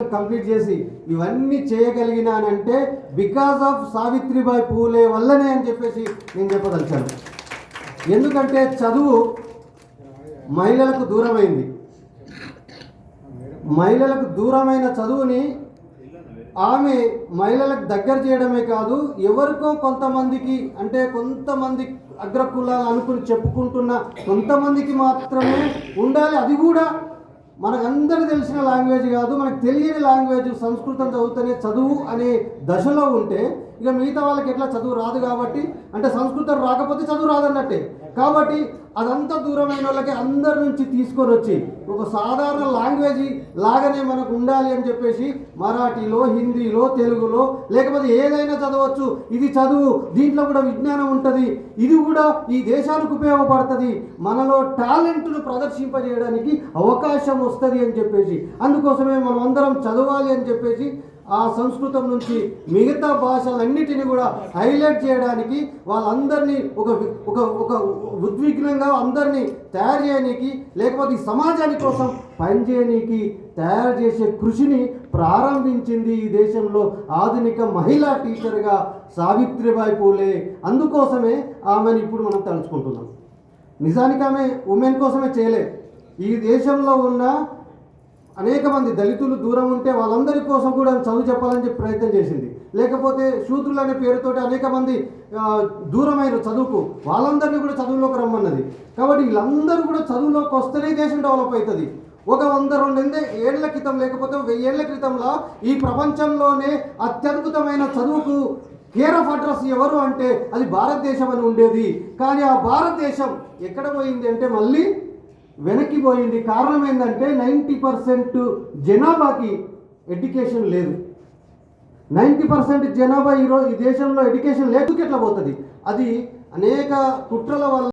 Complete చేసి ఇవన్నీ చేయగలిగినానంటే because of Savitribai Phule వల్లనే అని చెప్పేసి నేను చెప్పదలిచాను. ఎందుకంటే చదువు మహిళలకు దూరమైంది. మహిళలకు దూరమైన చదువుని ఆమె మహిళలకు దగ్గర చేయడమే కాదు, ఎవరికో కొంతమందికి, అంటే కొంతమంది అగ్రకులాలు అనుకుని చెప్పుకుంటున్న కొంతమందికి మాత్రమే ఉండాలి. అది కూడా మనకందరికి తెలిసిన లాంగ్వేజ్ కాదు, మనకు తెలియని లాంగ్వేజ్ సంస్కృతం చదువుతూనే చదువు అనే దశలో ఉంటే ఇక మిగతా వాళ్ళకి ఎట్లా చదువు రాదు కాబట్టి, అంటే సంస్కృతం రాకపోతే చదువు రాదన్నట్టే. కాబట్టి అదంతా దూరమైన వాళ్ళకి అందరి నుంచి తీసుకొని వచ్చి ఒక సాధారణ లాంగ్వేజ్ లాగానే మనకు ఉండాలి అని చెప్పేసి మరాఠీలో, హిందీలో, తెలుగులో, లేకపోతే ఏదైనా చదవచ్చు, ఇది చదువు, దీంట్లో కూడా విజ్ఞానం ఉంటుంది, ఇది కూడా ఈ దేశానికి ఉపయోగపడుతుంది, మనలో టాలెంట్ను ప్రదర్శింపజేయడానికి అవకాశం వస్తుంది అని చెప్పేసి, అందుకోసమే మనం అందరం చదవాలి అని చెప్పేసి ఆ సంస్కృతం నుంచి మిగతా భాషలన్నిటిని కూడా హైలైట్ చేయడానికి, వాళ్ళందరినీ ఒక ఒక ఒక ఉద్విగ్నంగా అందరినీ తయారు చేయడానికి, లేకపోతే ఈ సమాజాని కోసం పనిచేయడానికి తయారు చేసే కృషిని ప్రారంభించింది ఈ దేశంలో ఆధునిక మహిళా టీచర్గా సావిత్రిబాయి పూలే. అందుకోసమే ఆమెను ఇప్పుడు మనం తలుచుకుంటున్నాం. నిజానికి ఆమె ఉమెన్ కోసమే చేయలే. ఈ దేశంలో ఉన్న అనేక మంది దళితులు దూరం ఉంటే వాళ్ళందరి కోసం కూడా చదువు చెప్పాలని చెప్పి ప్రయత్నం చేసింది. లేకపోతే శూద్రులు అనే పేరుతోటి అనేక మంది దూరమైన చదువుకు, వాళ్ళందరినీ కూడా చదువులోకి రమ్మన్నది. కాబట్టి వీళ్ళందరూ కూడా చదువులోకి వస్తేనే దేశం డెవలప్ అవుతుంది. ఒక 100-200 ఏళ్ల క్రితం, లేకపోతే 1000 ఏళ్ల క్రితంలో ఈ ప్రపంచంలోనే అత్యద్భుతమైన చదువుకు కేర్ ఆఫ్ అడ్రస్ ఎవరు అంటే అది భారతదేశం అని ఉండేది. కానీ ఆ భారతదేశం ఎక్కడ పోయింది అంటే మళ్ళీ వెనక్కి పోయింది. కారణం ఏంటంటే 90% జనాభాకి ఎడ్యుకేషన్ లేదు. 90% జనాభా ఈరోజు ఈ దేశంలో ఎడ్యుకేషన్ లేదు. ఎట్లా పోతుంది? అది అనేక కుట్రల వల్ల